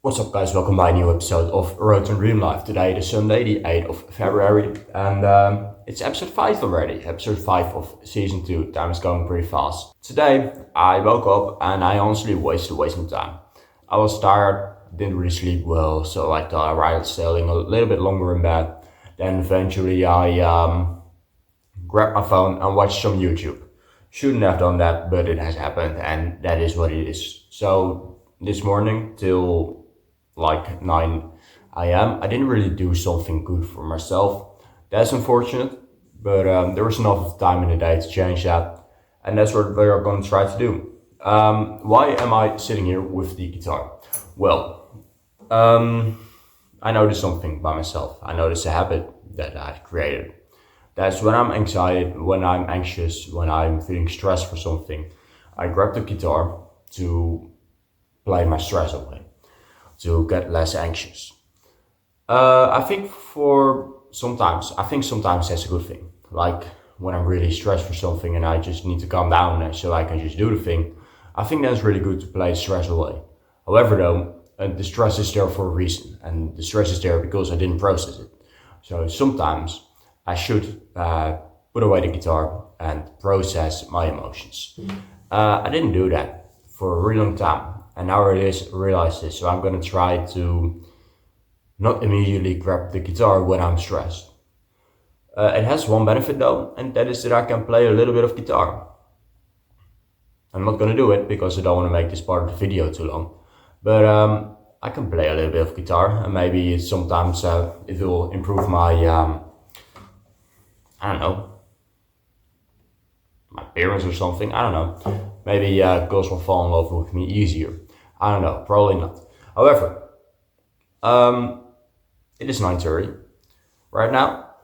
What's up, guys? Welcome to my new episode of Road to Dream Life. Today is Sunday, the 8th of February, and it's episode 5 already. Episode 5 of season 2. Time is going pretty fast. Today, I woke up and I honestly wasted some time. I was tired, didn't really sleep well, so I thought I'd staying a little bit longer in bed. Then eventually I grabbed my phone and watched some YouTube. Shouldn't have done that, but it has happened, and that is what it is. So this morning till like 9 a.m. I didn't really do something good for myself. That's unfortunate, but there was enough time in the day to change that, and that's what we're going to try to do. Why am I sitting here with the guitar? Well, I noticed something by myself. I noticed a habit that I've created. That's when I'm anxiety, when I'm anxious, when I'm feeling stressed for something, I grab the guitar to play my stress away, to get less anxious. I think sometimes that's a good thing. Like when I'm really stressed for something and I just need to calm down and so I can just do the thing. I think that's really good to play stress away. However, though, the stress is there for a reason, and the stress is there because I didn't process it. So sometimes I should put away the guitar and process my emotions. I didn't do that for a really long time, and now I realize this. So I'm gonna try to not immediately grab the guitar when I'm stressed. It has one benefit though, and that is that I can play a little bit of guitar. I'm not gonna do it because I don't want to make this part of the video too long, but I can play a little bit of guitar, and maybe sometimes it will improve my I don't know, my appearance or something. I don't know. Maybe girls will fall in love with me easier. I don't know. Probably not. However, it is 9:30 right now.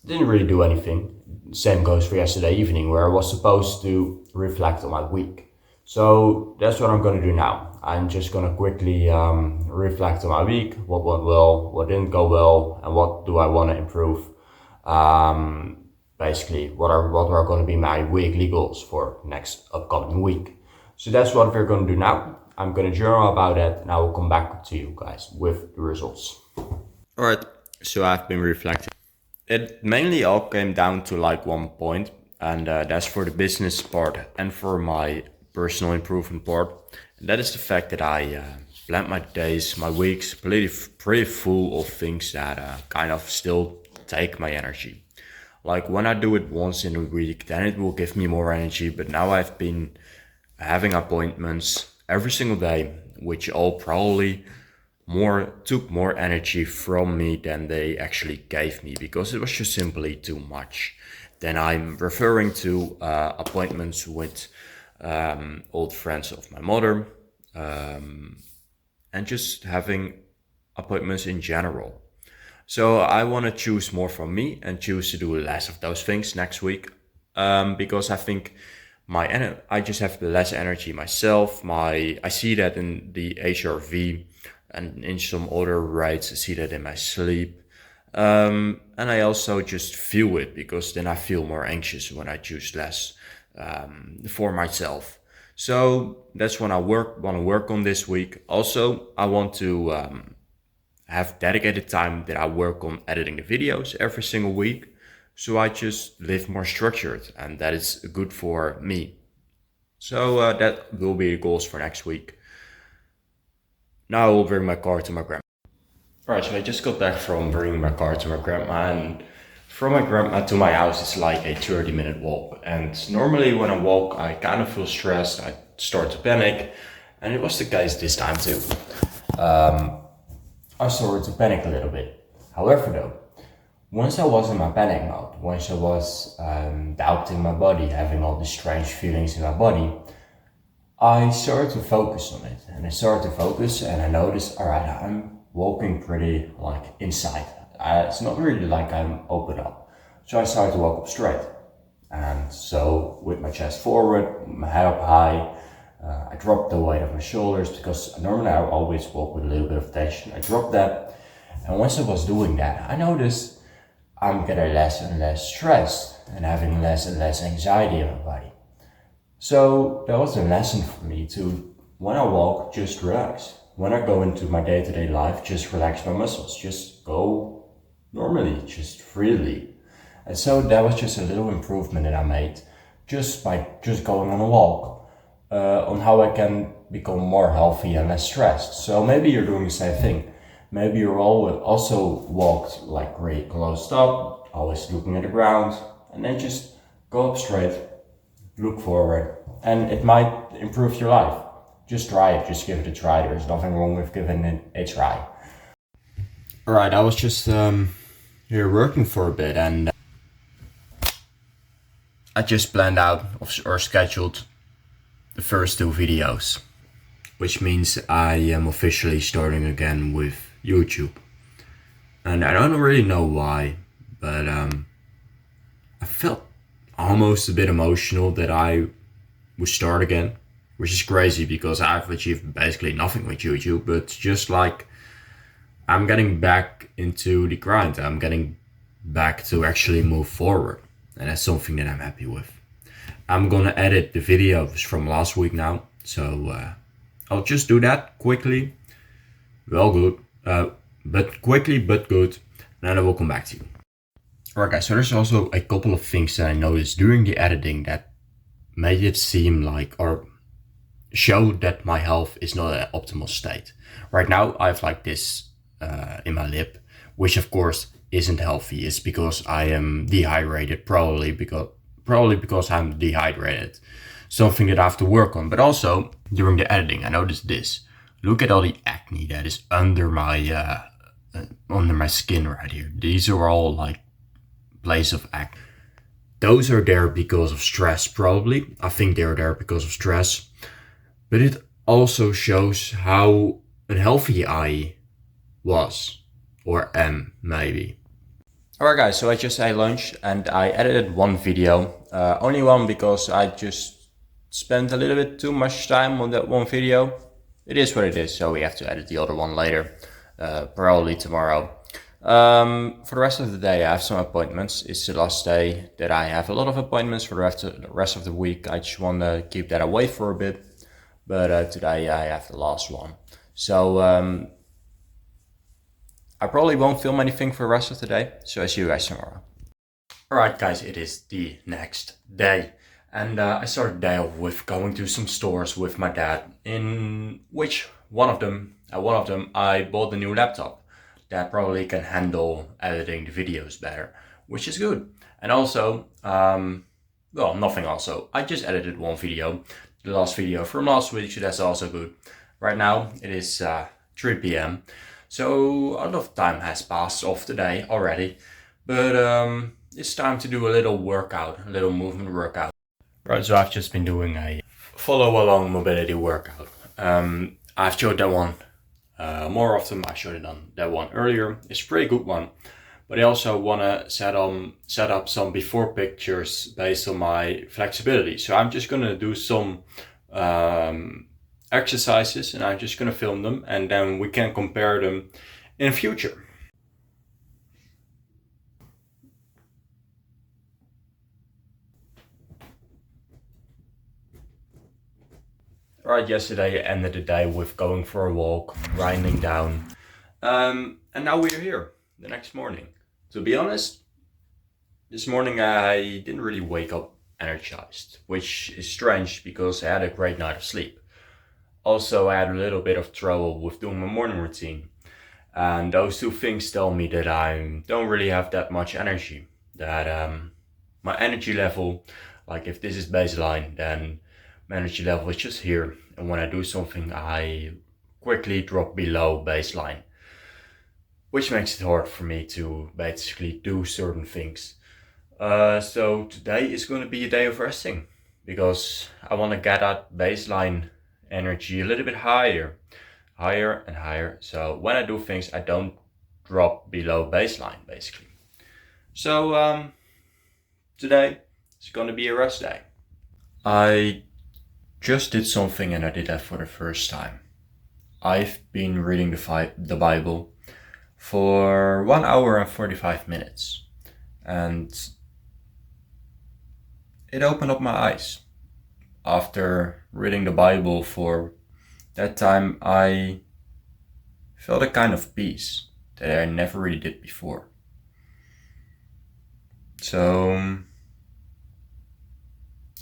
Didn't really do anything. Same goes for yesterday evening, where I was supposed to reflect on my week. So that's what I'm gonna do now. I'm just gonna quickly reflect on my week, what went well, what didn't go well, and what do I want to improve. Basically, what are going to be my weekly goals for next upcoming week. So that's what we're going to do now. I'm going to journal about that, and I will come back to you guys with the results. All right. So I've been reflecting. It mainly all came down to like one point, and that's for the business part and for my personal improvement part. And that is the fact that I planned my days, my weeks pretty full of things that kind of still take my energy. Like when I do it once in a week, then it will give me more energy. But now I've been having appointments every single day, which all probably took more energy from me than they actually gave me, because it was just simply too much. Then I'm referring to appointments with old friends of my mother, and just having appointments in general. So I want to choose more from me and choose to do less of those things next week, because I think I just have less energy myself. I see that in the HRV and in some other rates. I see that in my sleep, and I also just feel it, because then I feel more anxious when I choose less for myself. So that's what I want to work on this week. Also, I want to have dedicated time that I work on editing the videos every single week. So I just live more structured, and that is good for me. So that will be the goals for next week. Now I will bring my car to my grandma. Alright, so I just got back from bringing my car to my grandma, and from my grandma to my house is like a 30-minute walk. And normally when I walk, I kind of feel stressed, I start to panic, and it was the case this time too. I started to panic a little bit. However though, once I was in my panic mode, once I was doubting my body, having all these strange feelings in my body, I started to focus on it. And I started to focus, and I noticed, alright, I'm walking pretty like inside. It's not really like I'm open up. So I started to walk up straight. And so with my chest forward, my head up high, I dropped the weight of my shoulders, because normally I always walk with a little bit of tension. I dropped that, and once I was doing that, I noticed I'm getting less and less stressed and having less and less anxiety in my body. So that was a lesson for me to, when I walk, just relax. when I go into my day-to-day life, just relax my muscles, just go normally, just freely. And so that was just a little improvement that I made just by just going on a walk, on how I can become more healthy and less stressed. So maybe you're doing the same thing. Maybe you're also walked like really closed up, always looking at the ground, and then just go up straight, look forward, and it might improve your life. Just try it, just give it a try. There's nothing wrong with giving it a try. Alright, I was just here working for a bit, and I just planned out or scheduled the first 2 videos, which means I am officially starting again with YouTube. And I don't really know why, but I felt almost a bit emotional that I would start again, which is crazy because I've achieved basically nothing with YouTube, but just like I'm getting back into the grind, I'm getting back to actually move forward, and that's something that I'm happy with. I'm gonna edit the videos from last week now, so I'll just do that quickly, but quickly but good, and then I will come back to you. Alright guys, so there's also a couple of things that I noticed during the editing that made it seem like, or show that my health is not at an optimal state. Right now I have like this in my lip, which of course isn't healthy. It's because I am dehydrated, probably because I'm dehydrated. Something that I have to work on. But also during the editing I noticed this. Look at all the acne that is under my skin right here. These are all like places of acne. Those are there because of stress, probably. I think they're there because of stress. But it also shows how unhealthy I was, or am, maybe. Alright guys, so I just ate lunch and I edited 1 video. Only 1 because I just spent a little bit too much time on that 1 video. It is what it is, so we have to edit the other one later, probably tomorrow. For the rest of the day I have some appointments. It's the last day that I have a lot of appointments. For the rest of the week I just want to keep that away for a bit. But today I have the last one. So I probably won't film anything for the rest of the day. So I see you guys tomorrow. Alright guys, it is the next day. And I started the day off with going to some stores with my dad. In which one of them I bought a new laptop that probably can handle editing the videos better, which is good. And also, nothing also. I just edited 1 video, the last video from last week, so that's also good. Right now it is 3 p.m. So a lot of time has passed off the day already, but it's time to do a little workout, a little movement workout. Right, so I've just been doing a follow along mobility workout. I've showed that one more often. I showed it on that one earlier. It's a pretty good one, but I also want to set up some before pictures based on my flexibility. So I'm just gonna do some exercises and I'm just gonna film them, and then we can compare them in the future. Right, yesterday I ended the day with going for a walk, grinding down, and now we're here the next morning. To be honest, this morning I didn't really wake up energized, which is strange because I had a great night of sleep. Also, I had a little bit of trouble with doing my morning routine, and those 2 things tell me that I don't really have that much energy, that my energy level, like if this is baseline, then my energy level is just here, and when I do something I quickly drop below baseline, which makes it hard for me to basically do certain things. So today is going to be a day of resting, because I want to get that baseline energy a little bit higher and higher, so when I do things I don't drop below baseline, basically. So today is going to be a rest day. I just did something and I did that for the first time. I've been reading the Bible for 1 hour and 45 minutes, and it opened up my eyes. After reading the Bible for that time, I felt a kind of peace that I never really did before. So I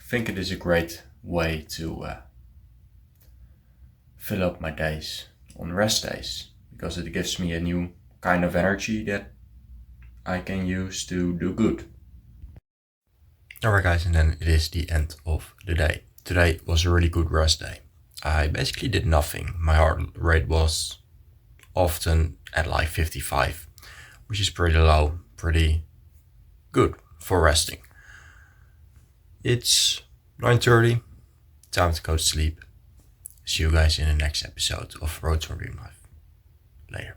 think it is a great way to fill up my days on rest days, because it gives me a new kind of energy that I can use to do good. Alright guys, and then it is the end of the day. Today was a really good rest day. I basically did nothing. My heart rate was often at like 55, which is pretty low, pretty good for resting. It's 9:30, time to go to sleep. See you guys in the next episode of Road to Real Life. Later.